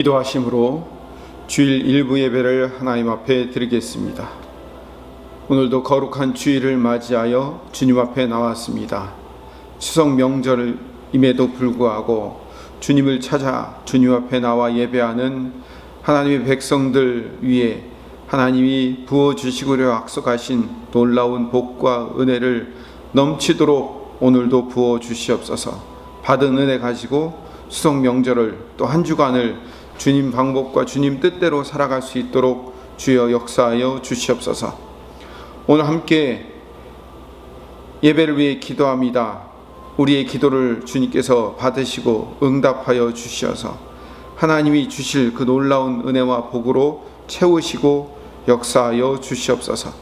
기도하심으로 주일 일부 예배를 하나님 앞에 드리겠습니다. 오늘도 거룩한 주일을 맞이하여 주님 앞에 나왔습니다. 추석 명절임에도 불구하고 주님을 찾아 주님 앞에 나와 예배하는 하나님의 백성들 위에 하나님이 부어주시고려 약속하신 놀라운 복과 은혜를 넘치도록 오늘도 부어주시옵소서. 받은 은혜 가지고 추석 명절을 또 한 주간을 주님 방법과 주님 뜻대로 살아갈 수 있도록 주여 역사하여 주시옵소서. 오늘 함께 예배를 위해 기도합니다. 우리의 기도를 주님께서 받으시고 응답하여 주시어서 하나님이 주실 그 놀라운 은혜와 복으로 채우시고 역사하여 주시옵소서.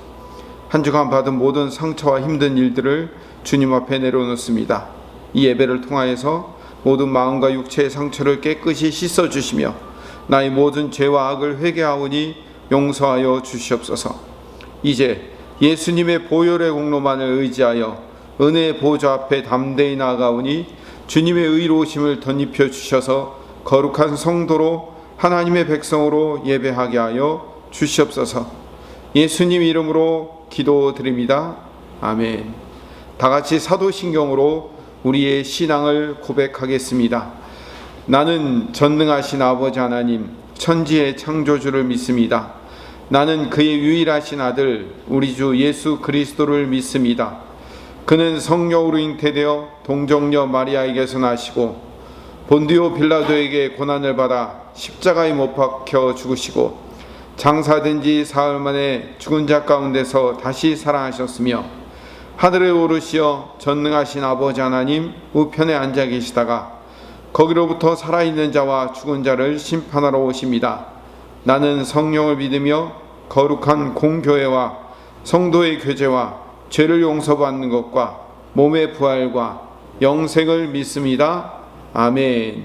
한 주간 받은 모든 상처와 힘든 일들을 주님 앞에 내려놓습니다. 이 예배를 통하여서 모든 마음과 육체의 상처를 깨끗이 씻어주시며 나의 모든 죄와 악을 회개하오니 용서하여 주시옵소서. 이제 예수님의 보혈의 공로만을 의지하여 은혜의 보좌 앞에 담대히 나아가오니 주님의 의로우심을 덧입혀 주셔서 거룩한 성도로 하나님의 백성으로 예배하게 하여 주시옵소서. 예수님 이름으로 기도드립니다. 아멘. 다같이 사도신경으로 우리의 신앙을 고백하겠습니다. 나는 전능하신 아버지 하나님 천지의 창조주를 믿습니다. 나는 그의 유일하신 아들 우리 주 예수 그리스도를 믿습니다. 그는 성령으로 잉태되어 동정녀 마리아에게서 나시고 본디오 빌라도에게 고난을 받아 십자가에 못 박혀 죽으시고 장사된 지 사흘 만에 죽은 자 가운데서 다시 살아나셨으며 하늘에 오르시어 전능하신 아버지 하나님 우편에 앉아 계시다가 거기로부터 살아있는 자와 죽은 자를 심판하러 오십니다. 나는 성령을 믿으며 거룩한 공교회와 성도의 교제와 죄를 용서받는 것과 몸의 부활과 영생을 믿습니다. 아멘.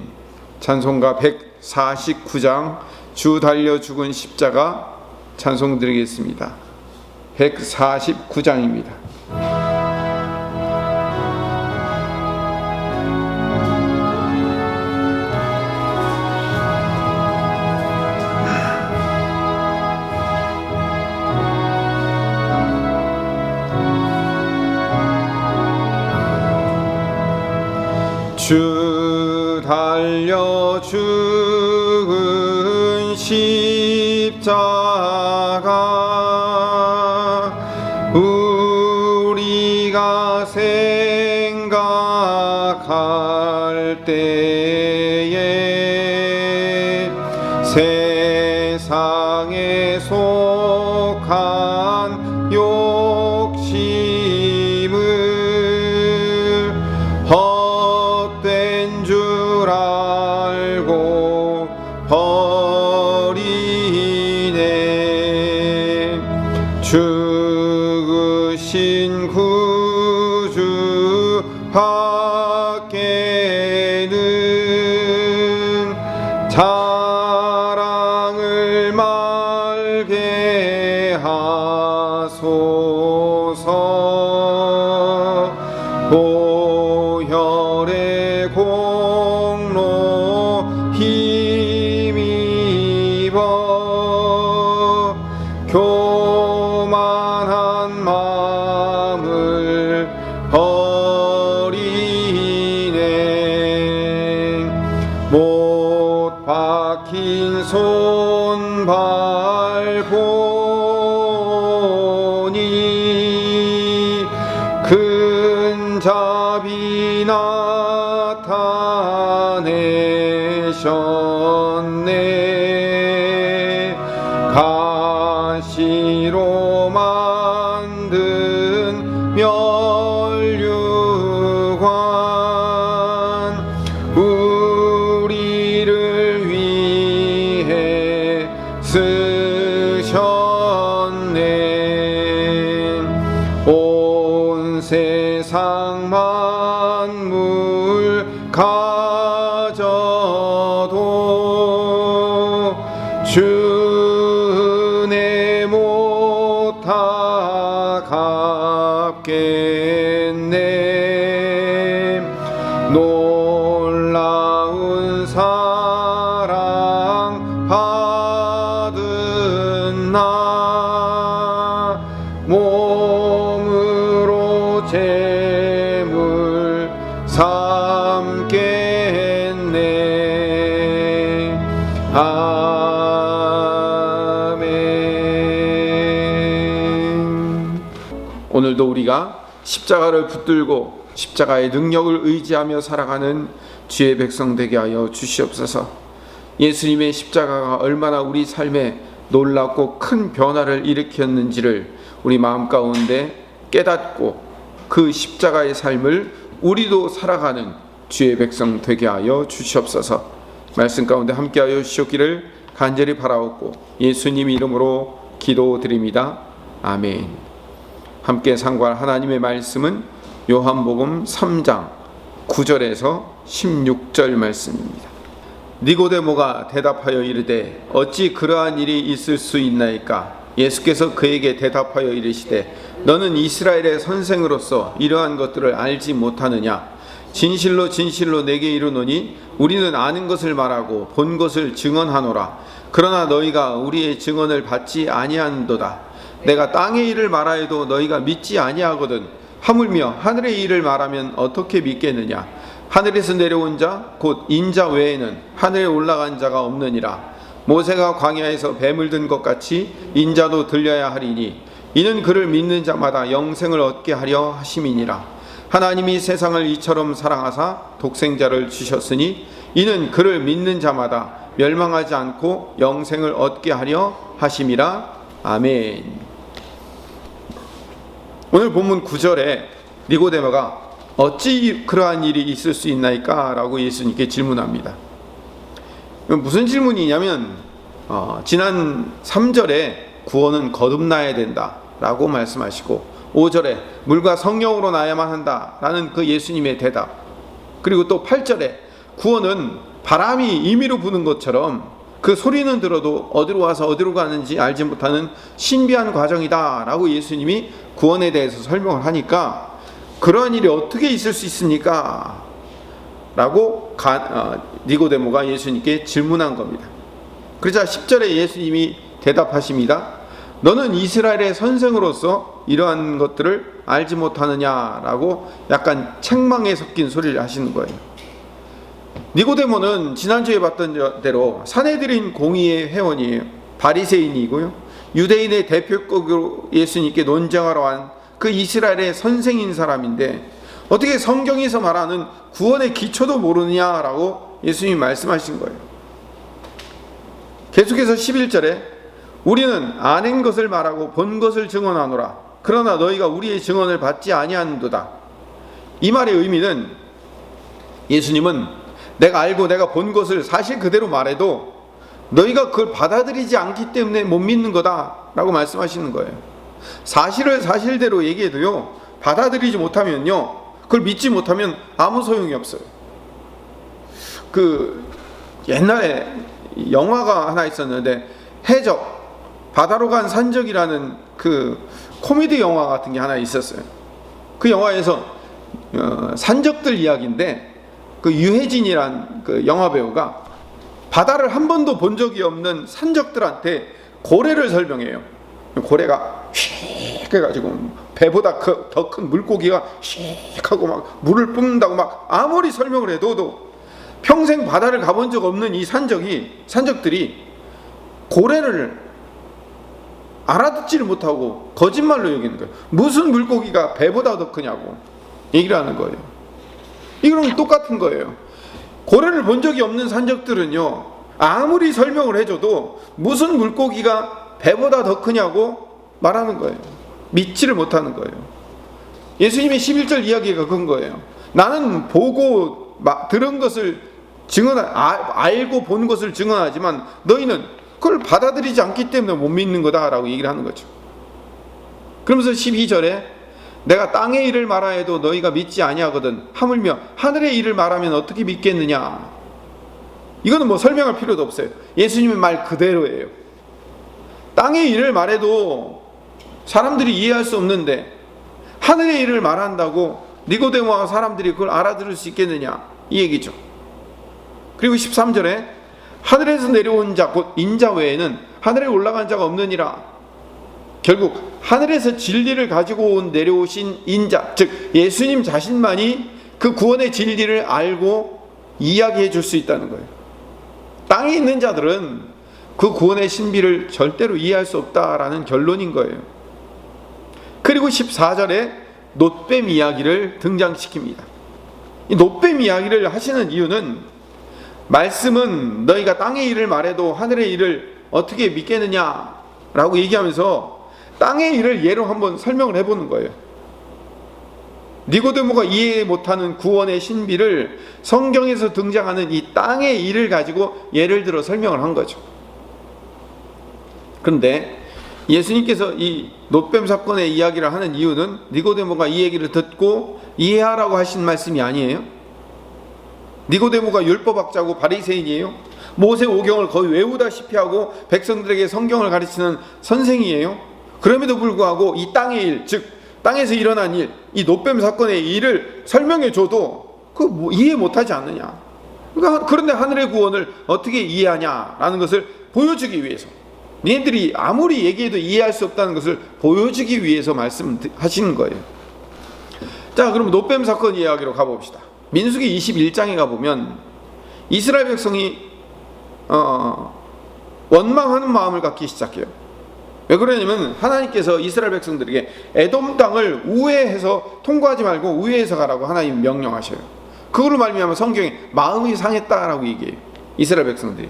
찬송가 149장 주 달려 죽은 십자가 찬송 드리겠습니다. 149장입니다. 주 달려 죽은 십자가 우리가 생각할 때에 세상에 속한 욕심을 줄 알고 버리네. 죽으신 구주 밖에는 자랑을 말게 하소서. 보혈의 공로 힘입어 교만한 마음을 버리네. 못 박힌 손발 보니 큰 자비 나타내셨네. 가시로 만든 면류관 우리를 위해 쓰셨네. 온 세상 만물 가져도 주 은혜 못하 갚겠네. 놀라운 사랑 아멘. 오늘도 우리가 십자가를 붙들고 십자가의 능력을 의지하며 살아가는 주의 백성 되게 하여 주시옵소서. 예수님의 십자가가 얼마나 우리 삶에 놀랍고 큰 변화를 일으켰는지를 우리 마음 가운데 깨닫고 그 십자가의 삶을 우리도 살아가는 주의 백성 되게 하여 주시옵소서. 말씀 가운데 함께하여 주시옵기를 간절히 바라옵고 예수님 이름으로 기도드립니다. 아멘. 함께 상고할 하나님의 말씀은 요한복음 3장 9절에서 16절 말씀입니다. 니고데모가 대답하여 이르되 어찌 그러한 일이 있을 수 있나이까? 예수께서 그에게 대답하여 이르시되 너는 이스라엘의 선생으로서 이러한 것들을 알지 못하느냐? 진실로 진실로 내게 이르노니 우리는 아는 것을 말하고 본 것을 증언하노라. 그러나 너희가 우리의 증언을 받지 아니한도다. 내가 땅의 일을 말하여도 너희가 믿지 아니하거든. 하물며 하늘의 일을 말하면 어떻게 믿겠느냐? 하늘에서 내려온 자 곧 인자 외에는 하늘에 올라간 자가 없느니라. 모세가 광야에서 뱀을 든 것 같이 인자도 들려야 하리니 이는 그를 믿는 자마다 영생을 얻게 하려 하심이니라. 하나님이 세상을 이처럼 사랑하사 독생자를 주셨으니 이는 그를 믿는 자마다 멸망하지 않고 영생을 얻게 하려 하심이라. 아멘. 오늘 본문 9절에 니고데모가 어찌 그러한 일이 있을 수 있나이까? 라고 예수님께 질문합니다. 무슨 질문이냐면 지난 3절에 구원은 거듭나야 된다 라고 말씀하시고 5절에 물과 성령으로 나야만 한다 라는 그 예수님의 대답, 그리고 또 8절에 구원은 바람이 임의로 부는 것처럼 그 소리는 들어도 어디로 와서 어디로 가는지 알지 못하는 신비한 과정이다 라고 예수님이 구원에 대해서 설명을 하니까 그러한 일이 어떻게 있을 수 있습니까? 라고 니고데모가 예수님께 질문한 겁니다. 그러자 10절에 예수님이 대답하십니다. 너는 이스라엘의 선생으로서 이러한 것들을 알지 못하느냐라고 약간 책망에 섞인 소리를 하시는 거예요. 니고데모는 지난주에 봤던 대로 산헤드린 공의의 회원이에요. 바리새인이고요. 유대인의 대표격으로 예수님께 논쟁하러 한 그 이스라엘의 선생인 사람인데 어떻게 성경에서 말하는 구원의 기초도 모르느냐라고 예수님이 말씀하신 거예요. 계속해서 11절에 우리는 아는 것을 말하고 본 것을 증언하노라. 그러나 너희가 우리의 증언을 받지 아니하는도다. 이 말의 의미는 예수님은 내가 알고 내가 본 것을 사실 그대로 말해도 너희가 그걸 받아들이지 않기 때문에 못 믿는 거다라고 말씀하시는 거예요. 사실을 사실대로 얘기해도요, 받아들이지 못하면요, 그걸 믿지 못하면 아무 소용이 없어요. 옛날에 영화가 하나 있었는데 해적, 바다로 간 산적이라는 그 코미디 영화 같은 게 하나 있었어요. 그 영화에서 산적들 이야기인데 그 유해진이란 그 영화 배우가 바다를 한 번도 본 적이 없는 산적들한테 고래를 설명해요. 고래가 휙 해가지고 배보다 더 큰 물고기가 휙 하고 막 물을 뿜는다고 막 아무리 설명을 해도 평생 바다를 가본 적 없는 이 산적들이 고래를 알아듣지를 못하고 거짓말로 여기는 거예요. 무슨 물고기가 배보다 더 크냐고 얘기를 하는 거예요. 이거랑 똑같은 거예요. 고래를 본 적이 없는 산적들은요, 아무리 설명을 해줘도 무슨 물고기가 배보다 더 크냐고 말하는 거예요. 믿지를 못하는 거예요. 예수님의 11절 이야기가 그런 거예요. 나는 보고 들은 것을 알고 본 것을 증언하지만 너희는 그걸 받아들이지 않기 때문에 못 믿는 거다라고 얘기를 하는 거죠. 그러면서 12절에 내가 땅의 일을 말하여도 너희가 믿지 아니하거든. 하물며 하늘의 일을 말하면 어떻게 믿겠느냐. 이거는 뭐 설명할 필요도 없어요. 예수님의 말 그대로예요. 땅의 일을 말해도 사람들이 이해할 수 없는데 하늘의 일을 말한다고 니고데모와 사람들이 그걸 알아들을 수 있겠느냐, 이 얘기죠. 그리고 13절에 하늘에서 내려온 자 곧 인자 외에는 하늘에 올라간 자가 없느니라. 결국 하늘에서 진리를 가지고 내려오신 인자, 즉 예수님 자신만이 그 구원의 진리를 알고 이야기해 줄 수 있다는 거예요. 땅에 있는 자들은 그 구원의 신비를 절대로 이해할 수 없다라는 결론인 거예요. 그리고 14절에 놋뱀 이야기를 등장시킵니다. 이 놋뱀 이야기를 하시는 이유는 말씀은 너희가 땅의 일을 말해도 하늘의 일을 어떻게 믿겠느냐라고 얘기하면서 땅의 일을 예로 한번 설명을 해보는 거예요. 니고데모가 이해 못하는 구원의 신비를 성경에서 등장하는 이 땅의 일을 가지고 예를 들어 설명을 한 거죠. 그런데 예수님께서 이 놋뱀 사건의 이야기를 하는 이유는 니고데모가 이 얘기를 듣고 이해하라고 하신 말씀이 아니에요. 니고데모가 율법학자고 바리새인이에요. 모세 오경을 거의 외우다시피 하고 백성들에게 성경을 가르치는 선생이에요. 그럼에도 불구하고 이 땅의 일, 즉 땅에서 일어난 일, 이 놋뱀 사건의 일을 설명해 줘도 이해 못하지 않느냐. 그러니까 그런데 하늘의 구원을 어떻게 이해하냐라는 것을 보여주기 위해서, 니네들이 아무리 얘기해도 이해할 수 없다는 것을 보여주기 위해서 말씀하시는 거예요. 자, 그럼 놋뱀 사건 이야기로 가봅시다. 민수기 21장에 가보면 이스라엘 백성이 원망하는 마음을 갖기 시작해요. 왜 그러냐면 하나님께서 이스라엘 백성들에게 에돔 땅을 우회해서 통과하지 말고 우회해서 가라고 하나님 명령하셔요. 그걸로 말미암아 성경에 마음이 상했다라고 얘기해요. 이스라엘 백성들이.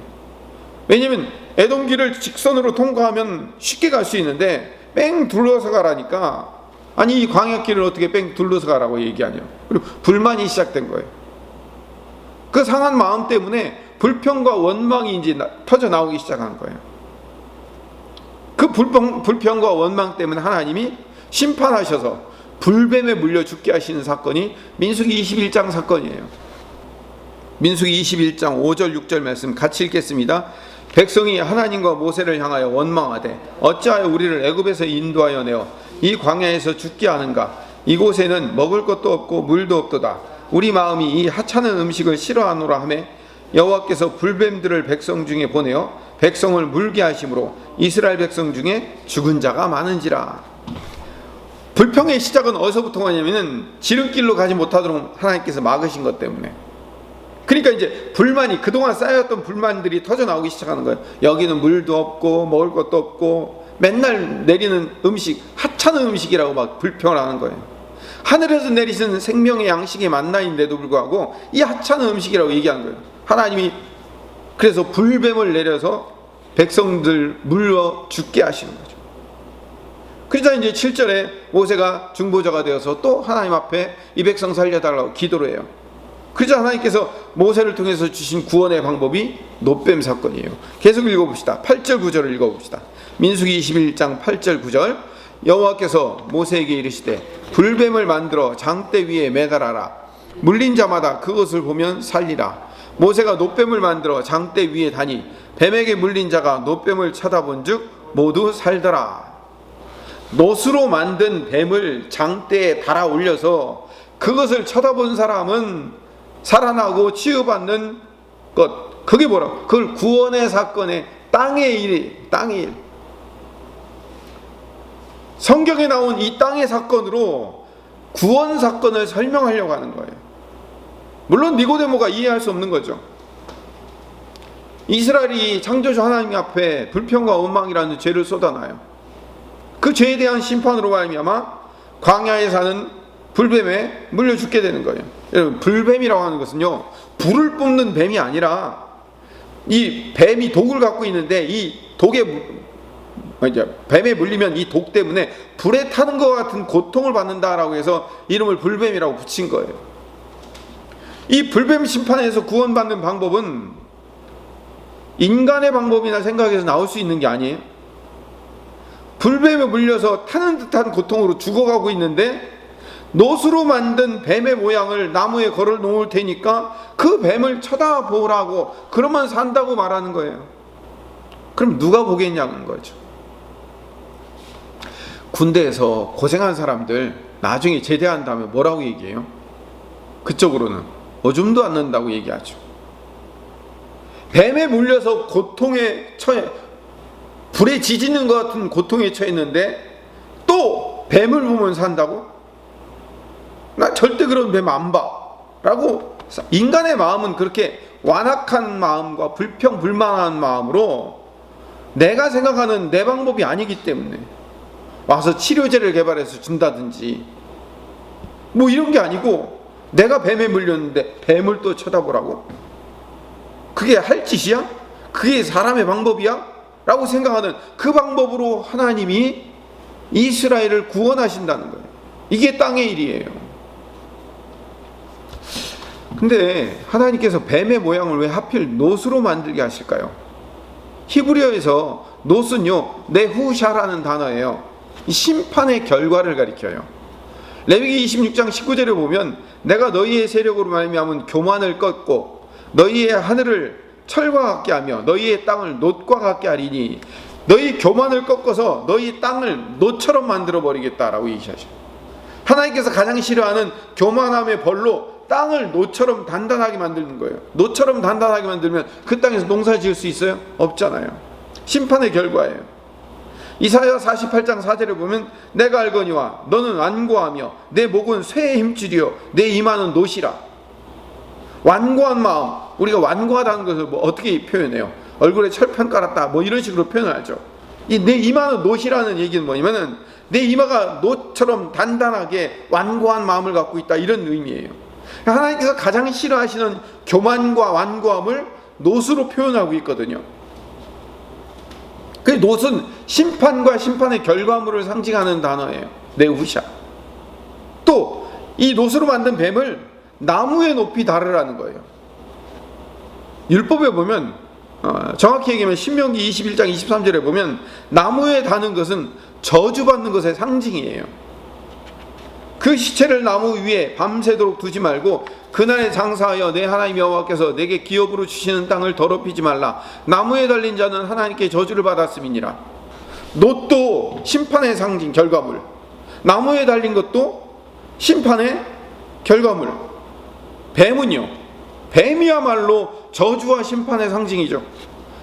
왜냐면 에돔 길을 직선으로 통과하면 쉽게 갈 수 있는데 뺑 둘러서 가라니까, 아니 이 광야길을 어떻게 뺑 둘러서 가라고 얘기하냐. 그리고 불만이 시작된 거예요. 그 상한 마음 때문에 불평과 원망이 이제 터져 나오기 시작한 거예요. 그 불평과 원망 때문에 하나님이 심판하셔서 불뱀에 물려 죽게 하시는 사건이 민수기 21장 사건이에요. 민수기 21장 5절 6절 말씀 같이 읽겠습니다. 백성이 하나님과 모세를 향하여 원망하되 어찌하여 우리를 애굽에서 인도하여 내어 이 광야에서 죽게 하는가. 이곳에는 먹을 것도 없고 물도 없도다. 우리 마음이 이 하찮은 음식을 싫어하노라 하매 여호와께서 불뱀들을 백성 중에 보내어 백성을 물게 하심으로 이스라엘 백성 중에 죽은 자가 많은지라. 불평의 시작은 어디서부터 오냐면은 지름길로 가지 못하도록 하나님께서 막으신 것 때문에. 그러니까 이제 불만이, 그동안 쌓였던 불만들이 터져 나오기 시작하는 거예요. 여기는 물도 없고 먹을 것도 없고 맨날 내리는 음식, 하찮은 음식이라고 막 불평을 하는 거예요. 하늘에서 내리신 생명의 양식의 만나인데도 불구하고 이 하찮은 음식이라고 얘기하는 거예요. 하나님이 그래서 불뱀을 내려서 백성들 물려 죽게 하시는 거죠. 그러자 이제 7절에 모세가 중보자가 되어서 또 하나님 앞에 이 백성 살려달라고 기도를 해요. 그러자 하나님께서 모세를 통해서 주신 구원의 방법이 놋뱀 사건이에요. 계속 읽어봅시다. 8절 9절을 읽어봅시다. 민수기 21장 8절 9절. 여호와께서 모세에게 이르시되 불뱀을 만들어 장대 위에 매달아라. 물린 자마다 그것을 보면 살리라. 모세가 놋뱀을 만들어 장대 위에 다니 뱀에게 물린 자가 놋뱀을 쳐다본 즉 모두 살더라. 놋으로 만든 뱀을 장대에 달아 올려서 그것을 쳐다본 사람은 살아나고 치유받는 것, 그게 뭐라고? 그걸 구원의 사건의 땅의 일이, 땅의 일. 성경에 나온 이 땅의 사건으로 구원 사건을 설명하려고 하는 거예요. 물론 니고데모가 이해할 수 없는 거죠. 이스라엘이 창조주 하나님 앞에 불평과 원망이라는 죄를 쏟아놔요. 그 죄에 대한 심판으로 말미암아 광야에 사는 불뱀에 물려 죽게 되는 거예요. 여러분, 불뱀이라고 하는 것은요, 불을 뿜는 뱀이 아니라 이 뱀이 독을 갖고 있는데 이 독에, 뱀에 물리면 이 독 때문에 불에 타는 것 같은 고통을 받는다라고 해서 이름을 불뱀이라고 붙인 거예요. 이 불뱀 심판에서 구원받는 방법은 인간의 방법이나 생각에서 나올 수 있는 게 아니에요. 불뱀에 물려서 타는 듯한 고통으로 죽어가고 있는데 놋으로 만든 뱀의 모양을 나무에 걸어 놓을 테니까 그 뱀을 쳐다보라고, 그러면 산다고 말하는 거예요. 그럼 누가 보겠냐는 거죠. 군대에서 고생한 사람들 나중에 제대한 다음에 뭐라고 얘기해요? 그쪽으로는 오줌도 안 는다고 얘기하죠. 뱀에 물려서 고통에 처해, 불에 지지는 것 같은 고통에 처했는데 또 뱀을 보면 산다고? 나 절대 그런 뱀 안 봐 라고. 인간의 마음은 그렇게 완악한 마음과 불평불만한 마음으로 내가 생각하는 내 방법이 아니기 때문에 와서 치료제를 개발해서 준다든지 뭐 이런 게 아니고, 내가 뱀에 물렸는데 뱀을 또 쳐다보라고? 그게 할 짓이야? 그게 사람의 방법이야? 라고 생각하는 그 방법으로 하나님이 이스라엘을 구원하신다는 거예요. 이게 땅의 일이에요. 근데 하나님께서 뱀의 모양을 왜 하필 놋으로 만들게 하실까요? 히브리어에서 놋은요, 네후샤라는 단어예요. 심판의 결과를 가리켜요. 레위기 26장 19절에 보면 내가 너희의 세력으로 말미암은 교만을 꺾고 너희의 하늘을 철과 같게 하며 너희의 땅을 놋과 같게 하리니, 너희 교만을 꺾어서 너희 땅을 놋처럼 만들어 버리겠다라고 얘기하셔요. 하나님께서 가장 싫어하는 교만함의 벌로 땅을 놋처럼 단단하게 만드는 거예요. 놋처럼 단단하게 만들면 그 땅에서 농사 지을 수 있어요? 없잖아요. 심판의 결과예요. 이사야 48장 4절에 보면 내가 알거니와 너는 완고하며 내 목은 쇠의 힘줄이요 내 이마는 놋이라. 완고한 마음, 우리가 완고하다는 것을 뭐 어떻게 표현해요? 얼굴에 철판 깔았다 뭐 이런 식으로 표현을 하죠. 이 내 이마는 놋이라는 얘기는 뭐냐면은 내 이마가 놋처럼 단단하게 완고한 마음을 갖고 있다, 이런 의미예요. 하나님께서 가장 싫어하시는 교만과 완고함을 놋으로 표현하고 있거든요. 그 놋은 심판과 심판의 결과물을 상징하는 단어예요. 네후샤. 또 이 놋으로 만든 뱀을 나무에 높이 다르라는 거예요. 율법에 보면 정확히 얘기하면 신명기 21장 23절에 보면 나무에 다는 것은 저주받는 것의 상징이에요. 그 시체를 나무 위에 밤새도록 두지 말고 그날에 장사하여 내 하나님 여호와께서 내게 기업으로 주시는 땅을 더럽히지 말라. 나무에 달린 자는 하나님께 저주를 받았음이니라. 놋도 심판의 상징, 결과물. 나무에 달린 것도 심판의 결과물. 뱀은요, 뱀이야말로 저주와 심판의 상징이죠.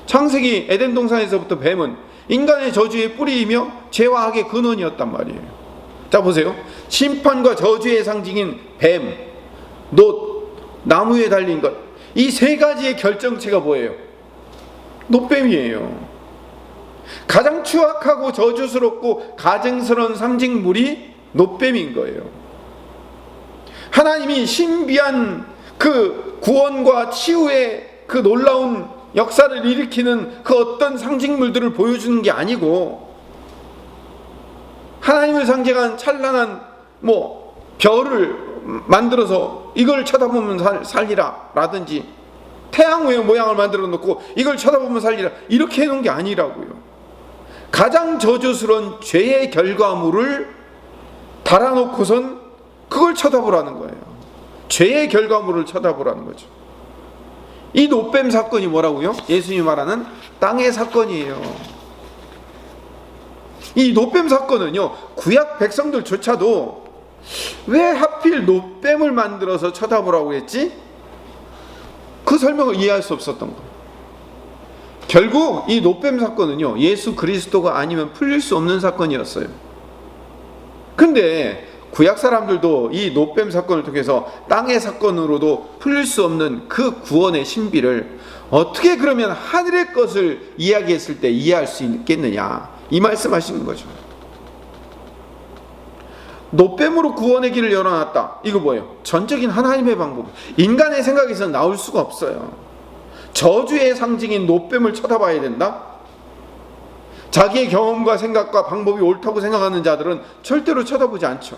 창세기 에덴 동산에서부터 뱀은 인간의 저주의 뿌리이며 죄와 악의 근원이었단 말이에요. 자 보세요. 심판과 저주의 상징인 뱀, 놋, 나무에 달린 것, 이 세 가지의 결정체가 뭐예요? 놋뱀이에요. 가장 추악하고 저주스럽고 가증스러운 상징물이 놋뱀인 거예요. 하나님이 신비한 그 구원과 치유의 그 놀라운 역사를 일으키는 그 어떤 상징물들을 보여주는 게 아니고, 하나님을 상징한 찬란한 별을 만들어서 이걸 쳐다보면 살리라 라든지, 태양의 모양을 만들어 놓고 이걸 쳐다보면 살리라, 이렇게 해놓은 게 아니라고요. 가장 저주스러운 죄의 결과물을 달아놓고선 그걸 쳐다보라는 거예요. 죄의 결과물을 쳐다보라는 거죠. 이 놋뱀 사건이 뭐라고요? 예수님이 말하는 땅의 사건이에요. 이 놋뱀 사건은요, 구약 백성들조차도 왜 하필 놋뱀을 만들어서 쳐다보라고 했지? 그 설명을 이해할 수 없었던 거예요. 결국 이 놋뱀 사건은요, 예수 그리스도가 아니면 풀릴 수 없는 사건이었어요. 근데 구약 사람들도 이 놋뱀 사건을 통해서 땅의 사건으로도 풀릴 수 없는 그 구원의 신비를 어떻게 그러면 하늘의 것을 이야기했을 때 이해할 수 있겠느냐, 이 말씀하시는 거죠. 놋뱀으로 구원의 길을 열어놨다. 이거 뭐예요? 전적인 하나님의 방법. 인간의 생각에서는 나올 수가 없어요. 저주의 상징인 놋뱀을 쳐다봐야 된다? 자기의 경험과 생각과 방법이 옳다고 생각하는 자들은 절대로 쳐다보지 않죠.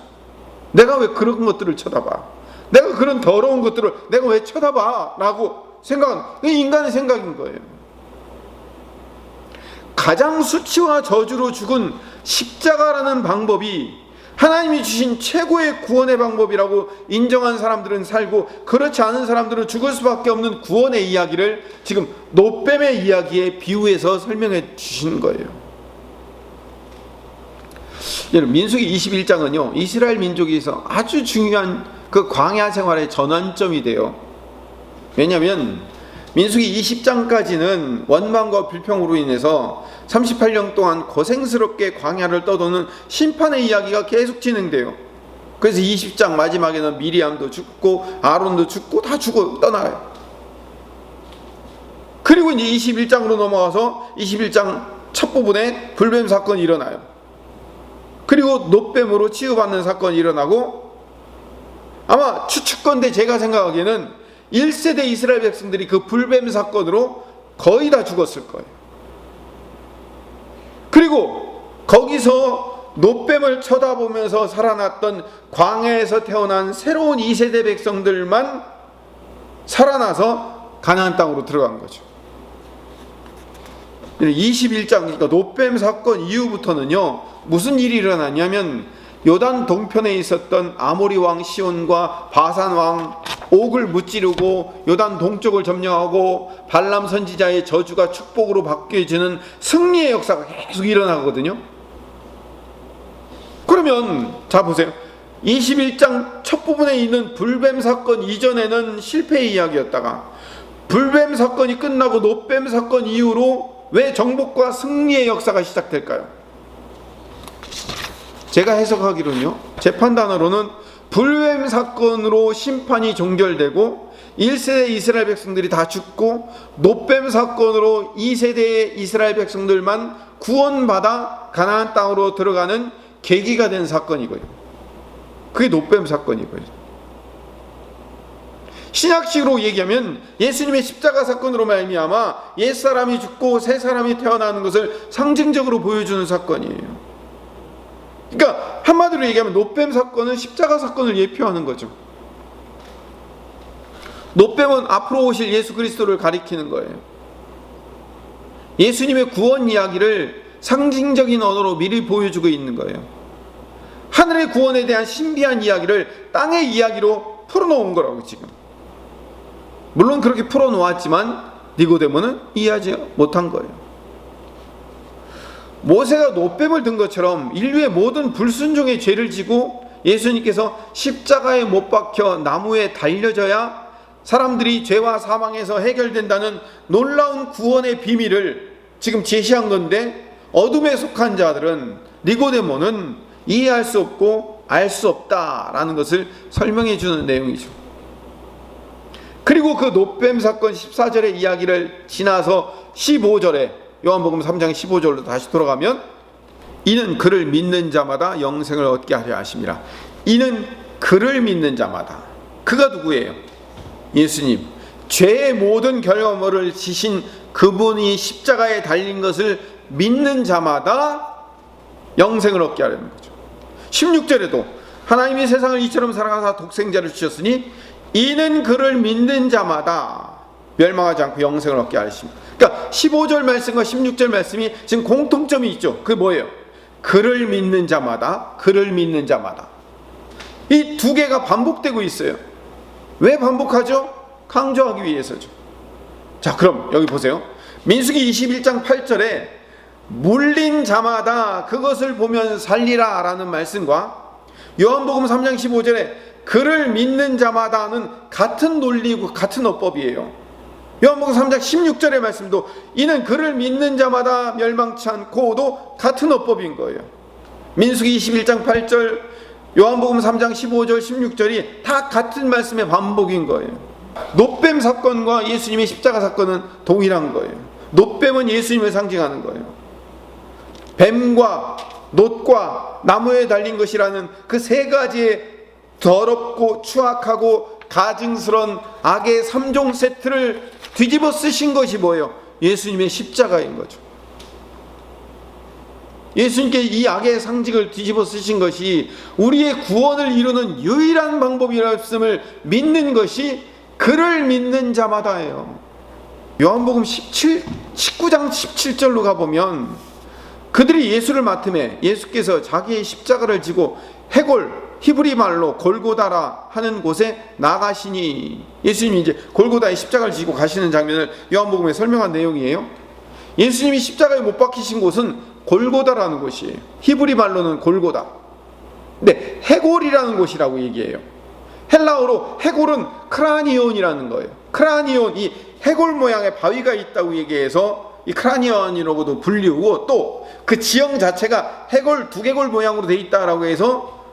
내가 왜 그런 것들을 쳐다봐? 내가 그런 더러운 것들을 내가 왜 쳐다봐? 라고 생각하는, 인간의 생각인 거예요. 가장 수치와 저주로 죽은 십자가라는 방법이 하나님이 주신 최고의 구원의 방법이라고 인정한 사람들은 살고, 그렇지 않은 사람들은 죽을 수밖에 없는 구원의 이야기를 지금 놋뱀의 이야기에 비유해서 설명해 주시는 거예요. 여러분, 민수기 21장은요 이스라엘 민족에서 아주 중요한 그 광야 생활의 전환점이 돼요. 왜냐하면 민수기 20장까지는 원망과 불평으로 인해서 38년 동안 고생스럽게 광야를 떠도는 심판의 이야기가 계속 진행돼요. 그래서 20장 마지막에는 미리암도 죽고 아론도 죽고 다 죽어 떠나요. 그리고 이제 21장으로 넘어가서 21장 첫 부분에 불뱀 사건이 일어나요. 그리고 노뱀으로 치유받는 사건이 일어나고, 아마 추측건데 제가 생각하기에는 1세대 이스라엘 백성들이 그 불뱀 사건으로 거의 다 죽었을 거예요. 그리고 거기서 노뱀을 쳐다보면서 살아났던 광야에서 태어난 새로운 2세대 백성들만 살아나서 가나안 땅으로 들어간 거죠. 21장, 그러니까 노뱀 사건 이후부터는요, 무슨 일이 일어났냐면 요단 동편에 있었던 아모리 왕 시온과 바산 왕 옥을 무찌르고 요단 동쪽을 점령하고 발람 선지자의 저주가 축복으로 바뀌어지는 승리의 역사가 계속 일어나거든요. 그러면 자 보세요. 21장 첫 부분에 있는 불뱀 사건 이전에는 실패의 이야기였다가 불뱀 사건이 끝나고 노뱀 사건 이후로 왜 정복과 승리의 역사가 시작될까요? 제가 해석하기로는요, 제 판단으로는 불뱀 사건으로 심판이 종결되고 1세대 이스라엘 백성들이 다 죽고 노뱀 사건으로 2세대의 이스라엘 백성들만 구원받아 가나안 땅으로 들어가는 계기가 된 사건이고요. 그게 노뱀 사건이고요. 신약식으로 얘기하면 예수님의 십자가 사건으로 말미암아 옛사람이 죽고 새 사람이 태어나는 것을 상징적으로 보여주는 사건이에요. 그러니까 한마디로 얘기하면 노뱀 사건은 십자가 사건을 예표하는 거죠. 노뱀은 앞으로 오실 예수 그리스도를 가리키는 거예요. 예수님의 구원 이야기를 상징적인 언어로 미리 보여주고 있는 거예요. 하늘의 구원에 대한 신비한 이야기를 땅의 이야기로 풀어놓은 거라고 지금. 물론 그렇게 풀어놓았지만 니고데모는 이해하지 못한 거예요. 모세가 노뱀을 든 것처럼 인류의 모든 불순종의 죄를 지고 예수님께서 십자가에 못 박혀 나무에 달려져야 사람들이 죄와 사망에서 해결된다는 놀라운 구원의 비밀을 지금 제시한 건데, 어둠에 속한 자들은, 니고데모는 이해할 수 없고 알 수 없다라는 것을 설명해 주는 내용이죠. 그리고 그 노뱀 사건 14절의 이야기를 지나서 15절에 요한복음 3장 15절로 다시 돌아가면, 이는 그를 믿는 자마다 영생을 얻게 하려 하심이라. 이는 그를 믿는 자마다. 그가 누구예요? 예수님. 죄의 모든 결과물을 지신 그분이 십자가에 달린 것을 믿는 자마다 영생을 얻게 하려는 거죠. 16절에도 하나님이 세상을 이처럼 사랑하사 독생자를 주셨으니 이는 그를 믿는 자마다 멸망하지 않고 영생을 얻게 하십니다. 그러니까 15절 말씀과 16절 말씀이 지금 공통점이 있죠. 그게 뭐예요? 그를 믿는 자마다, 그를 믿는 자마다. 이 두 개가 반복되고 있어요. 왜 반복하죠? 강조하기 위해서죠. 자, 그럼 여기 보세요. 민수기 21장 8절에 물린 자마다 그것을 보면 살리라 라는 말씀과 요한복음 3장 15절에 그를 믿는 자마다는 같은 논리고 같은 어법이에요. 요한복음 3장 16절의 말씀도 이는 그를 믿는 자마다 멸망치 않고도 같은 어법인 거예요. 민수기 21장 8절, 요한복음 3장 15절 16절이 다 같은 말씀의 반복인 거예요. 노뱀 사건과 예수님의 십자가 사건은 동일한 거예요. 노뱀은 예수님을 상징하는 거예요. 뱀과 놋과 나무에 달린 것이라는 그 세 가지의 더럽고 추악하고 가증스러운 악의 3종 세트를 뒤집어 쓰신 것이 뭐예요? 예수님의 십자가인 거죠. 예수님께 이 악의 상징을 뒤집어 쓰신 것이 우리의 구원을 이루는 유일한 방법이었음을 믿는 것이 그를 믿는 자마다예요. 요한복음 19장 17절로 가보면 그들이 예수를 맡음에 예수께서 자기의 십자가를 지고 해골, 히브리 말로 골고다라 하는 곳에 나가시니, 예수님이 이제 골고다에 십자가를 지고 가시는 장면을 요한복음에 설명한 내용이에요. 예수님이 십자가에 못 박히신 곳은 골고다라는 곳이에요. 히브리 말로는 골고다. 근데 해골이라는 곳이라고 얘기해요. 헬라어로 해골은 크라니온이라는 거예요. 크라니온, 이 해골 모양의 바위가 있다고 얘기해서 이 크라니온이라고도 불리우고, 또 그 지형 자체가 해골, 두개골 모양으로 돼 있다라고 해서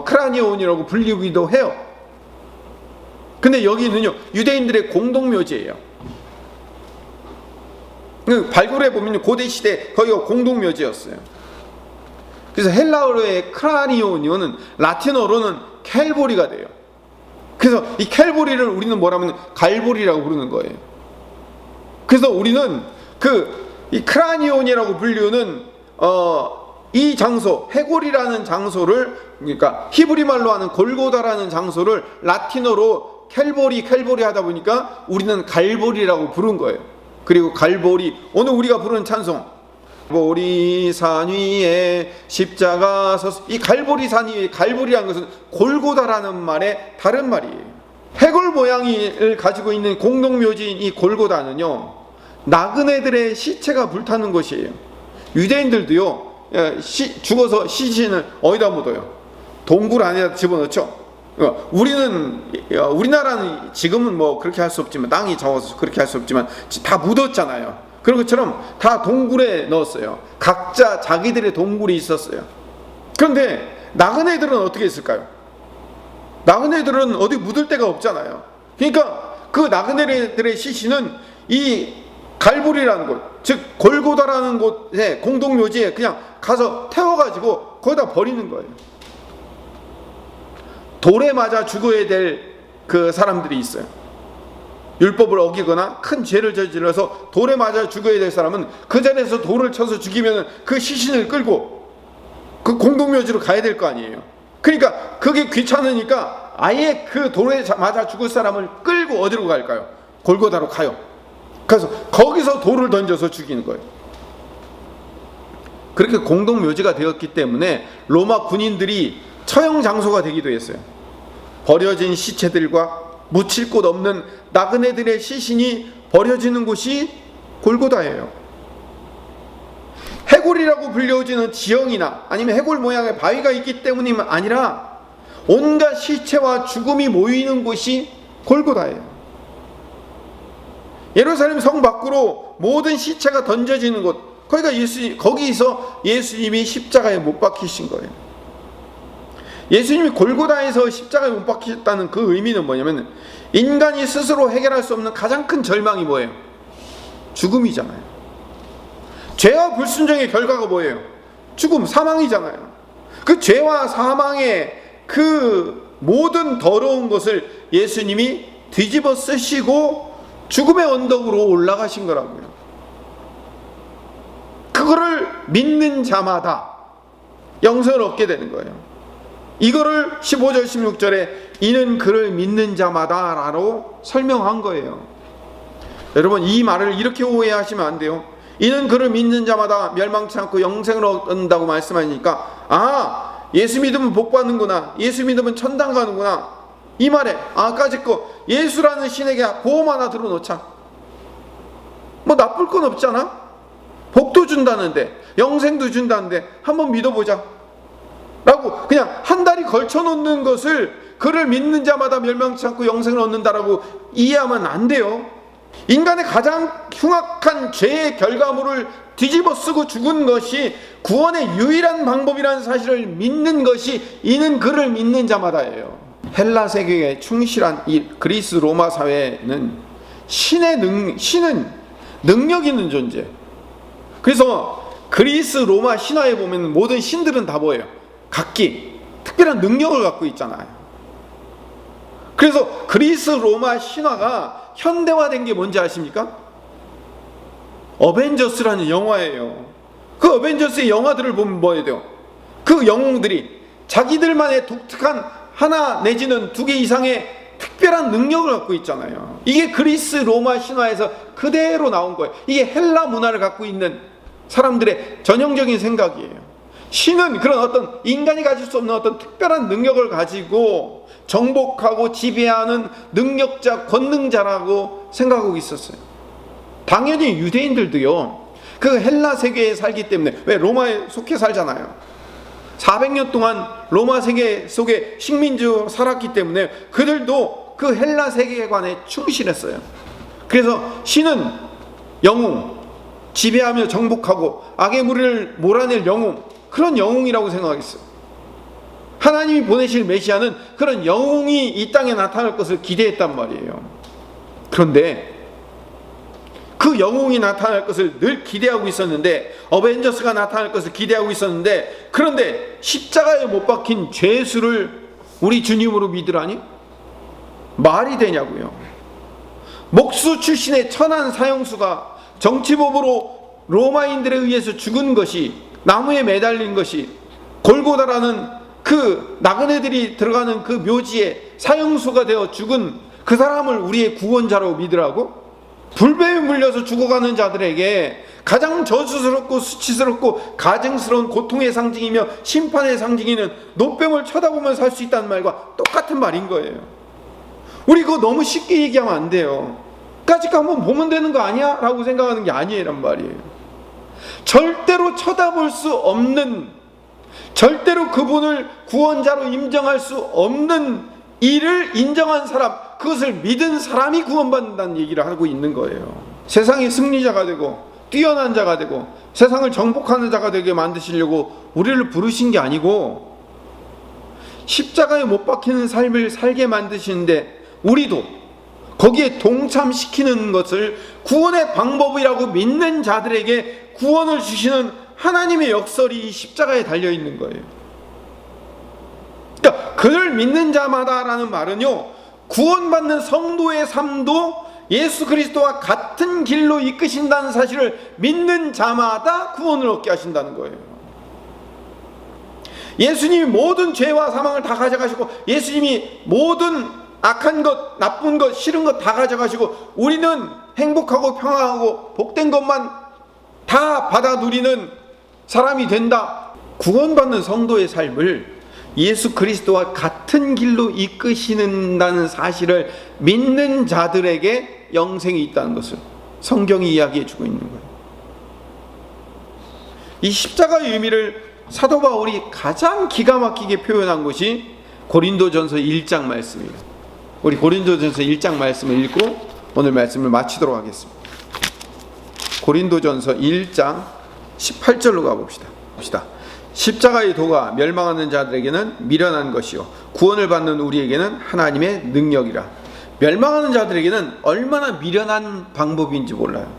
크라니온이라고 불리기도 해요. 근데 여기는요, 유대인들의 공동묘지예요. 발굴해 보면 고대 시대 거기가 공동묘지였어요. 그래서 헬라어로의 크라니오니오는 라틴어로는 캘보리가 돼요. 그래서 이 캘보리를 우리는 뭐라면 갈보리라고 부르는 거예요. 그래서 우리는 이 크라니온이라고 불리우는 이 장소, 해골이라는 장소를, 그러니까 히브리 말로 하는 골고다라는 장소를 라틴어로 캘보리 하다 보니까 우리는 갈보리라고 부른 거예요. 그리고 갈보리, 오늘 우리가 부르는 찬송, 갈보리 산 위에 십자가 섰, 이 갈보리 산 위에, 갈보리라는 것은 골고다라는 말의 다른 말이에요. 해골 모양을 가지고 있는 공동묘지인 이 골고다는요, 나그네들의 시체가 불타는 곳이에요. 유대인들도요, 죽어서 시신을 어디다 묻어요? 동굴 안에다 집어넣죠. 우리나라는 지금은 뭐 그렇게 할 수 없지만, 땅이 적어서 그렇게 할 수 없지만 다 묻었잖아요. 그런 것처럼 다 동굴에 넣었어요. 각자 자기들의 동굴이 있었어요. 그런데 나그네들은 어떻게 했을까요? 나그네들은 어디 묻을 데가 없잖아요. 그러니까 그 나그네들의 시신은 이 갈보리라는 곳, 즉 골고다라는 곳에, 공동묘지에 그냥 가서 태워가지고 거기다 버리는 거예요. 돌에 맞아 죽어야 될 그 사람들이 있어요. 율법을 어기거나 큰 죄를 저질러서 돌에 맞아 죽어야 될 사람은 그 자리에서 돌을 쳐서 죽이면 그 시신을 끌고 그 공동묘지로 가야 될 거 아니에요. 그러니까 그게 귀찮으니까 아예 그 돌에 맞아 죽을 사람을 끌고 어디로 갈까요? 골고다로 가요. 그래서 거기서 돌을 던져서 죽이는 거예요. 그렇게 공동묘지가 되었기 때문에 로마 군인들이 처형 장소가 되기도 했어요. 버려진 시체들과 묻힐 곳 없는 나그네들의 시신이 버려지는 곳이 골고다예요. 해골이라고 불려지는 지형이나 아니면 해골 모양의 바위가 있기 때문이 아니라 온갖 시체와 죽음이 모이는 곳이 골고다예요. 예루살렘 성 밖으로 모든 시체가 던져지는 곳, 거기서 예수님이 십자가에 못 박히신 거예요. 예수님이 골고다에서 십자가에 못 박히셨다는 그 의미는 뭐냐면, 인간이 스스로 해결할 수 없는 가장 큰 절망이 뭐예요? 죽음이잖아요. 죄와 불순종의 결과가 뭐예요? 죽음, 사망이잖아요. 그 죄와 사망의 그 모든 더러운 것을 예수님이 뒤집어 쓰시고 죽음의 언덕으로 올라가신 거라고요. 그거를 믿는 자마다 영생을 얻게 되는 거예요. 이거를 15절 16절에 이는 그를 믿는 자마다 라고 설명한 거예요. 여러분, 이 말을 이렇게 오해하시면 안 돼요. 이는 그를 믿는 자마다 멸망치 않고 영생을 얻는다고 말씀하니까 예수 믿으면 복 받는구나, 예수 믿으면 천당 가는구나, 이 말에 까짓 거 예수라는 신에게 보험 하나 들어놓자. 뭐 나쁠 건 없잖아. 복도 준다는데, 영생도 준다는데 한번 믿어보자 라고 그냥 한 다리 걸쳐놓는 것을 그를 믿는 자마다 멸망치 않고 영생을 얻는다라고 이해하면 안 돼요. 인간의 가장 흉악한 죄의 결과물을 뒤집어 쓰고 죽은 것이 구원의 유일한 방법이라는 사실을 믿는 것이 이는 그를 믿는 자마다예요. 헬라 세계에 충실한 이 그리스 로마 사회는 신은 능력 있는 존재. 그래서 그리스 로마 신화에 보면 모든 신들은 다 뭐예요? 각기 특별한 능력을 갖고 있잖아요. 그래서 그리스 로마 신화가 현대화된 게 뭔지 아십니까? 어벤져스라는 영화예요. 그 어벤져스의 영화들을 보면 뭐 해야 돼요? 그 영웅들이 자기들만의 독특한 하나 내지는 두 개 이상의 특별한 능력을 갖고 있잖아요. 이게 그리스 로마 신화에서 그대로 나온 거예요. 이게 헬라 문화를 갖고 있는 사람들의 전형적인 생각이에요. 신은 그런 어떤 인간이 가질 수 없는 어떤 특별한 능력을 가지고 정복하고 지배하는 능력자, 권능자라고 생각하고 있었어요. 당연히 유대인들도요, 그 헬라 세계에 살기 때문에, 왜 로마에 속해 살잖아요. 400년 동안 로마 세계 속에 식민지로 살았기 때문에 그들도 그 헬라 세계관에 충실했어요. 그래서 신은 영웅, 지배하며 정복하고 악의 무리를 몰아낼 영웅, 그런 영웅이라고 생각했어요. 하나님이 보내실 메시아는 그런 영웅이 이 땅에 나타날 것을 기대했단 말이에요. 그런데 그 영웅이 나타날 것을 늘 기대하고 있었는데, 어벤져스가 나타날 것을 기대하고 있었는데, 그런데 십자가에 못 박힌 죄수를 우리 주님으로 믿으라니? 말이 되냐고요. 목수 출신의 천한 사형수가 정치범으로 로마인들에 의해서 죽은 것이, 나무에 매달린 것이, 골고다라는 그 나그네들이 들어가는 그 묘지에 사형수가 되어 죽은 그 사람을 우리의 구원자로 믿으라고? 불뱀에 물려서 죽어가는 자들에게 가장 저주스럽고 수치스럽고 가증스러운 고통의 상징이며 심판의 상징이는 노뱀을 쳐다보면 살 수 있다는 말과 똑같은 말인 거예요. 우리 그거 너무 쉽게 얘기하면 안 돼요. 까짓 거 한번 보면 되는 거 아니야? 라고 생각하는 게 아니란 말이에요. 절대로 쳐다볼 수 없는, 절대로 그분을 구원자로 인정할 수 없는 이를 인정한 사람, 그것을 믿은 사람이 구원받는다는 얘기를 하고 있는 거예요. 세상의 승리자가 되고 뛰어난 자가 되고 세상을 정복하는 자가 되게 만드시려고 우리를 부르신 게 아니고, 십자가에 못 박히는 삶을 살게 만드시는데 우리도 거기에 동참시키는 것을 구원의 방법이라고 믿는 자들에게 구원을 주시는 하나님의 역설이 이 십자가에 달려있는 거예요. 그러니까 그를 믿는 자마다라는 말은요, 구원받는 성도의 삶도 예수 그리스도와 같은 길로 이끄신다는 사실을 믿는 자마다 구원을 얻게 하신다는 거예요. 예수님이 모든 죄와 사망을 다 가져가시고, 예수님이 모든 악한 것, 나쁜 것, 싫은 것 다 가져가시고, 우리는 행복하고 평안하고 복된 것만 다 받아 누리는 사람이 된다. 구원받는 성도의 삶을 예수 그리스도와 같은 길로 이끄시는다는 사실을 믿는 자들에게 영생이 있다는 것을 성경이 이야기해 주고 있는 거예요. 이 십자가의 의미를 사도 바울이 가장 기가 막히게 표현한 것이 고린도전서 1장 말씀입니다. 우리 고린도전서 1장 말씀을 읽고 오늘 말씀을 마치도록 하겠습니다. 고린도전서 1장 18절로 가봅시다. 십자가의 도가 멸망하는 자들에게는 미련한 것이요 구원을 받는 우리에게는 하나님의 능력이라. 멸망하는 자들에게는 얼마나 미련한 방법인지 몰라요.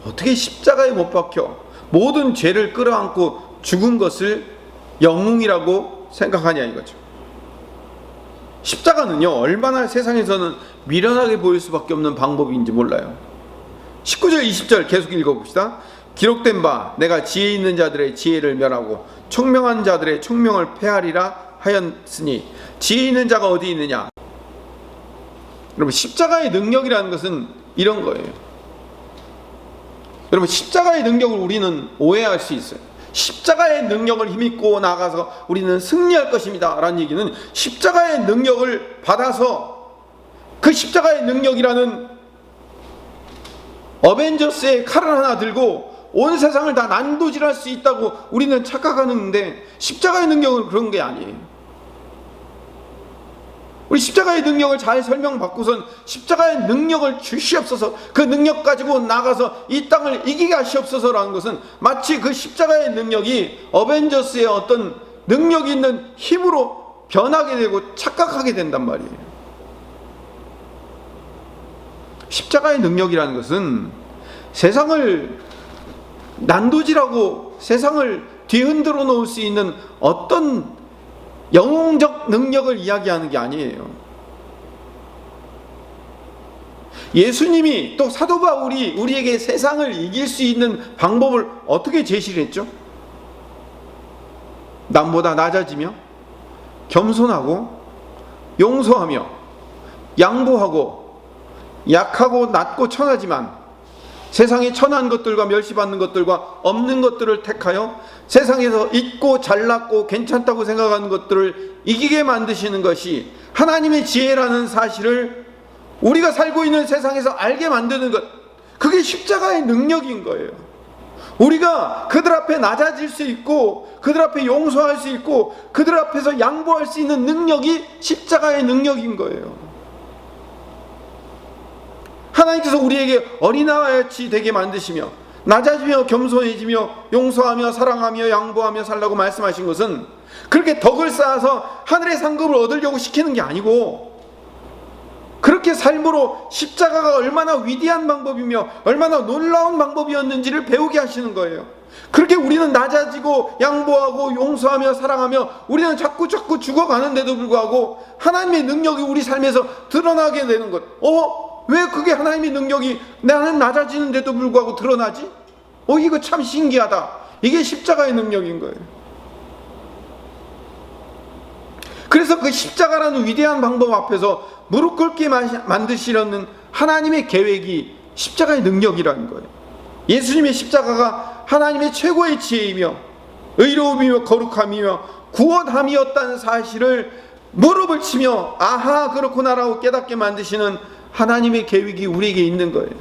어떻게 십자가에 못 박혀 모든 죄를 끌어안고 죽은 것을 영웅이라고 생각하냐 이거죠. 십자가는요, 얼마나 세상에서는 미련하게 보일 수밖에 없는 방법인지 몰라요. 19절 20절 계속 읽어봅시다. 기록된 바 내가 지혜 있는 자들의 지혜를 멸하고 총명한 자들의 총명을 폐하리라 하였으니, 지혜 있는 자가 어디 있느냐. 여러분, 십자가의 능력이라는 것은 이런 거예요. 여러분, 십자가의 능력을 우리는 오해할 수 있어요. 십자가의 능력을 힘입고 나가서 우리는 승리할 것입니다 라는 얘기는, 십자가의 능력을 받아서 그 십자가의 능력이라는 어벤져스의 칼을 하나 들고 온 세상을 다 난도질할 수 있다고 우리는 착각하는데, 십자가의 능력은 그런 게 아니에요. 우리 십자가의 능력을 잘 설명받고선 십자가의 능력을 주시옵소서, 그 능력 가지고 나가서 이 땅을 이기게 하시옵소서라는 것은 마치 그 십자가의 능력이 어벤져스의 어떤 능력이 있는 힘으로 변하게 되고 착각하게 된단 말이에요. 십자가의 능력이라는 것은 세상을 난도질하고 세상을 뒤흔들어 놓을 수 있는 어떤 영웅적 능력을 이야기하는 게 아니에요. 예수님이 또 사도 바울이 우리에게 세상을 이길 수 있는 방법을 어떻게 제시를 했죠? 남보다 낮아지며 겸손하고 용서하며 양보하고 약하고 낮고 천하지만 세상에 천한 것들과 멸시받는 것들과 없는 것들을 택하여 세상에서 있고 잘났고 괜찮다고 생각하는 것들을 이기게 만드시는 것이 하나님의 지혜라는 사실을 우리가 살고 있는 세상에서 알게 만드는 것, 그게 십자가의 능력인 거예요. 우리가 그들 앞에 낮아질 수 있고 그들 앞에 용서할 수 있고 그들 앞에서 양보할 수 있는 능력이 십자가의 능력인 거예요. 하나님께서 우리에게 어린아이같이 되게 만드시며 낮아지며 겸손해지며 용서하며 사랑하며 양보하며 살라고 말씀하신 것은 그렇게 덕을 쌓아서 하늘의 상급을 얻으려고 시키는 게 아니고, 그렇게 삶으로 십자가가 얼마나 위대한 방법이며 얼마나 놀라운 방법이었는지를 배우게 하시는 거예요. 그렇게 우리는 낮아지고 양보하고 용서하며 사랑하며 우리는 자꾸 죽어가는데도 불구하고 하나님의 능력이 우리 삶에서 드러나게 되는 것. 왜 그게 하나님의 능력이 나는 낮아지는데도 불구하고 드러나지? 이거 참 신기하다. 이게 십자가의 능력인 거예요. 그래서 그 십자가라는 위대한 방법 앞에서 무릎 꿇게 만드시려는 하나님의 계획이 십자가의 능력이라는 거예요. 예수님의 십자가가 하나님의 최고의 지혜이며 의로움이며 거룩함이며 구원함이었다는 사실을 무릎을 치며 아하 그렇구나라고 깨닫게 만드시는 하나님의 계획이 우리에게 있는 거예요.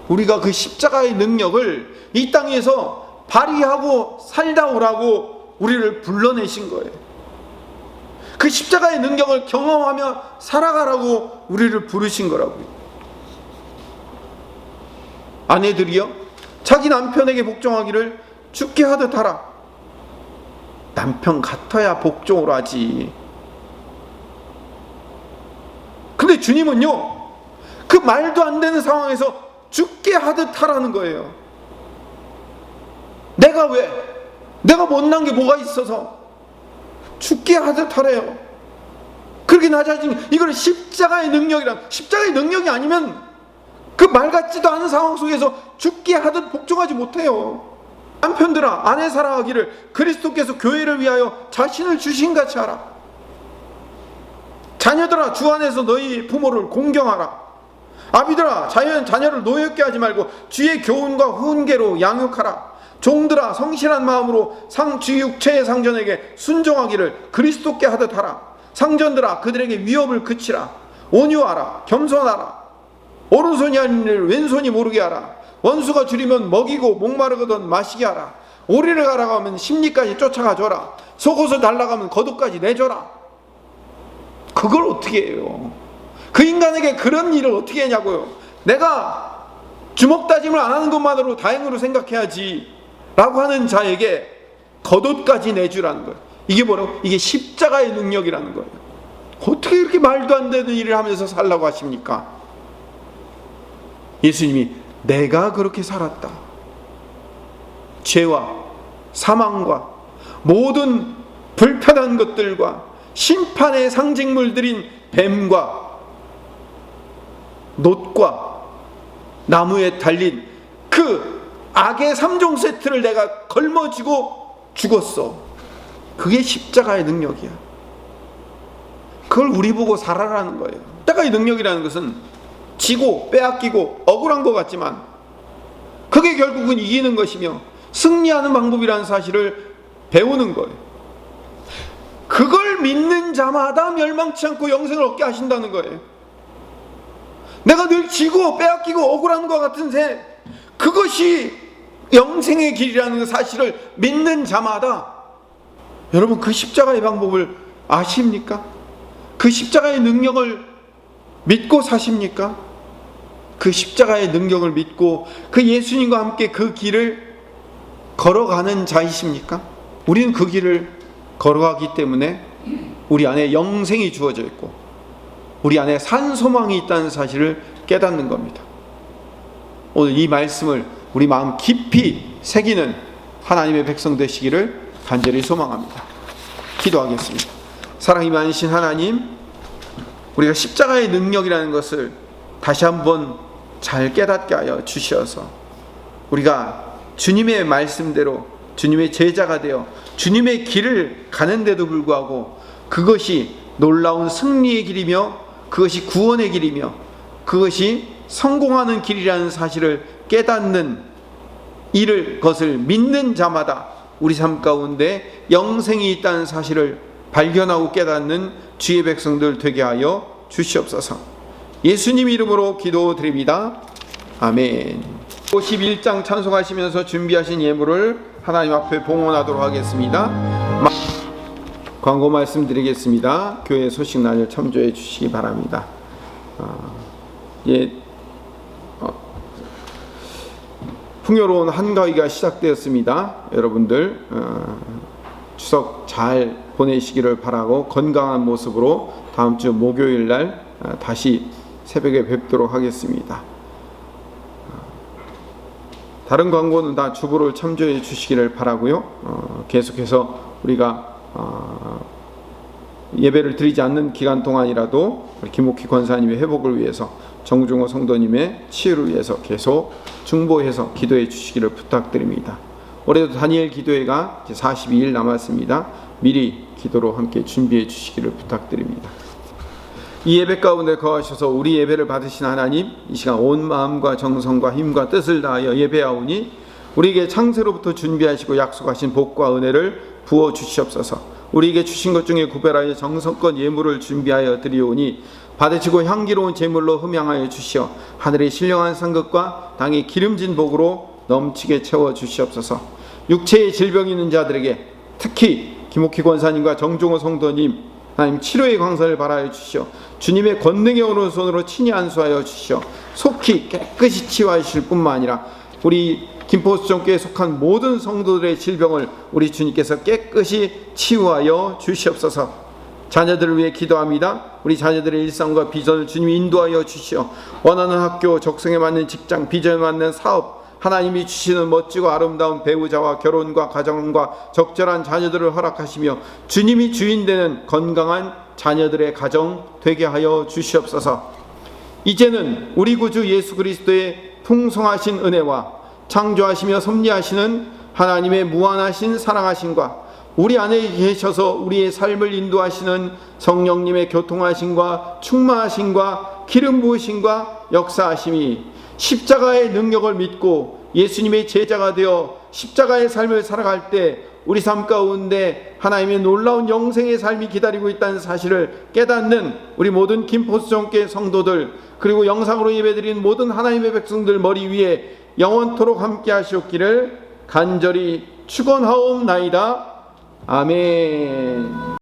우리가 그 십자가의 능력을 이 땅에서 발휘하고 살다 오라고 우리를 불러내신 거예요. 그 십자가의 능력을 경험하며 살아가라고 우리를 부르신 거라고요. 아내들이요, 자기 남편에게 복종하기를 죽게 하듯 하라. 남편 같아야 복종을 하지. 근데 주님은요, 그 말도 안 되는 상황에서 죽게 하듯 하라는 거예요. 내가 못난 게 뭐가 있어서 죽게 하듯 하래요. 그렇게 낮아진, 이거는 십자가의 능력이 아니면 그 말 같지도 않은 상황 속에서 죽게 하듯 복종하지 못해요. 남편들아, 아내 사랑하기를 그리스도께서 교회를 위하여 자신을 주신같이 하라. 자녀들아, 주 안에서 너희 부모를 공경하라. 아비들아, 자녀를 노엽게 하지 말고 주의 교훈과 훈계로 양육하라. 종들아, 성실한 마음으로 주 육체의 상전에게 순종하기를 그리스도께 하듯 하라. 상전들아, 그들에게 위협을 그치라. 온유하라. 겸손하라. 오른손이 아닌 일을 왼손이 모르게 하라. 원수가 줄이면 먹이고 목마르거든 마시게 하라. 오리를 갈아가면 심리까지 쫓아가 줘라. 속옷을 달라가면 겉옷까지 내줘라. 그걸 어떻게 해요? 그 인간에게 그런 일을 어떻게 하냐고요. 내가 주먹 다짐을 안 하는 것만으로 다행으로 생각해야지 라고 하는 자에게 겉옷까지 내주라는 거예요. 이게 뭐라고? 이게 십자가의 능력이라는 거예요. 어떻게 이렇게 말도 안 되는 일을 하면서 살라고 하십니까? 예수님이 내가 그렇게 살았다. 죄와 사망과 모든 불편한 것들과 심판의 상징물들인 뱀과 놋과 나무에 달린 그 악의 3종 세트를 내가 걸머쥐고 죽었어. 그게 십자가의 능력이야. 그걸 우리 보고 살아라는 거예요. 십자가의 능력이라는 것은 지고 빼앗기고 억울한 것 같지만 그게 결국은 이기는 것이며 승리하는 방법이라는 사실을 배우는 거예요. 그걸 믿는 자마다 멸망치 않고 영생을 얻게 하신다는 거예요. 내가 늘 지고 빼앗기고 억울한 것 같은 새, 그것이 영생의 길이라는 사실을 믿는 자마다, 여러분 그 십자가의 방법을 아십니까? 그 십자가의 능력을 믿고 사십니까? 그 십자가의 능력을 믿고 그 예수님과 함께 그 길을 걸어가는 자이십니까? 우리는 그 길을 걸어가기 때문에 우리 안에 영생이 주어져 있고 우리 안에 산 소망이 있다는 사실을 깨닫는 겁니다. 오늘 이 말씀을 우리 마음 깊이 새기는 하나님의 백성 되시기를 간절히 소망합니다. 기도하겠습니다. 사랑이 많으신 하나님, 우리가 십자가의 능력이라는 것을 다시 한번 잘 깨닫게 하여 주시어서 우리가 주님의 말씀대로 주님의 제자가 되어 주님의 길을 가는데도 불구하고 그것이 놀라운 승리의 길이며 그것이 구원의 길이며 그것이 성공하는 길이라는 사실을 깨닫는 것을 믿는 자마다 우리 삶 가운데 영생이 있다는 사실을 발견하고 깨닫는 주의 백성들 되게 하여 주시옵소서. 예수님 이름으로 기도드립니다. 아멘. 51장 찬송하시면서 준비하신 예물을 하나님 앞에 봉헌하도록 하겠습니다. 광고 말씀드리겠습니다. 교회 소식란을 참조해 주시기 바랍니다. 풍요로운 한가위가 시작되었습니다. 여러분들 추석 잘 보내시기를 바라고 건강한 모습으로 다음 주 목요일 날 다시 새벽에 뵙도록 하겠습니다. 다른 광고는 다 주보를 참조해 주시기를 바라고요. 계속해서 우리가 예배를 드리지 않는 기간 동안이라도 김옥희 권사님의 회복을 위해서, 정중호 성도님의 치유를 위해서 계속 중보해서 기도해 주시기를 부탁드립니다. 올해도 다니엘 기도회가 이제 42일 남았습니다. 미리 기도로 함께 준비해 주시기를 부탁드립니다. 이 예배 가운데 거하셔서 우리 예배를 받으신 하나님, 이 시간 온 마음과 정성과 힘과 뜻을 다하여 예배하오니 우리에게 창세로부터 준비하시고 약속하신 복과 은혜를 부어 주시옵소서. 우리에게 주신 것 중에 구별하여 정성껏 예물을 준비하여 드리오니 받으시고 향기로운 제물로 흠양하여 주시어 하늘의 신령한 상급과 땅의 기름진 복으로 넘치게 채워 주시옵소서. 육체의 질병이 있는 자들에게, 특히 김옥희 권사님과 정종호 성도님, 하나님 치료의 광선을 발하여 주시어 주님의 권능의 오른손으로 친히 안수하여 주시어 속히 깨끗이 치유하실 뿐만 아니라 우리 김포수정교회에 속한 모든 성도들의 질병을 우리 주님께서 깨끗이 치유하여 주시옵소서. 자녀들을 위해 기도합니다. 우리 자녀들의 일상과 비전을 주님이 인도하여 주시어 원하는 학교, 적성에 맞는 직장, 비전에 맞는 사업, 하나님이 주시는 멋지고 아름다운 배우자와 결혼과 가정과 적절한 자녀들을 허락하시며 주님이 주인 되는 건강한 자녀들의 가정 되게 하여 주시옵소서. 이제는 우리 구주 예수 그리스도의 풍성하신 은혜와 창조하시며 섭리하시는 하나님의 무한하신 사랑하심과 우리 안에 계셔서 우리의 삶을 인도하시는 성령님의 교통하심과 충만하심과 기름 부으심과 역사하심이 십자가의 능력을 믿고 예수님의 제자가 되어 십자가의 삶을 살아갈 때 우리 삶 가운데 하나님의 놀라운 영생의 삶이 기다리고 있다는 사실을 깨닫는 우리 모든 김포수정교회 성도들, 그리고 영상으로 예배드린 모든 하나님의 백성들 머리 위에 영원토록 함께 하시옵기를 간절히 축원하옵나이다. 아멘.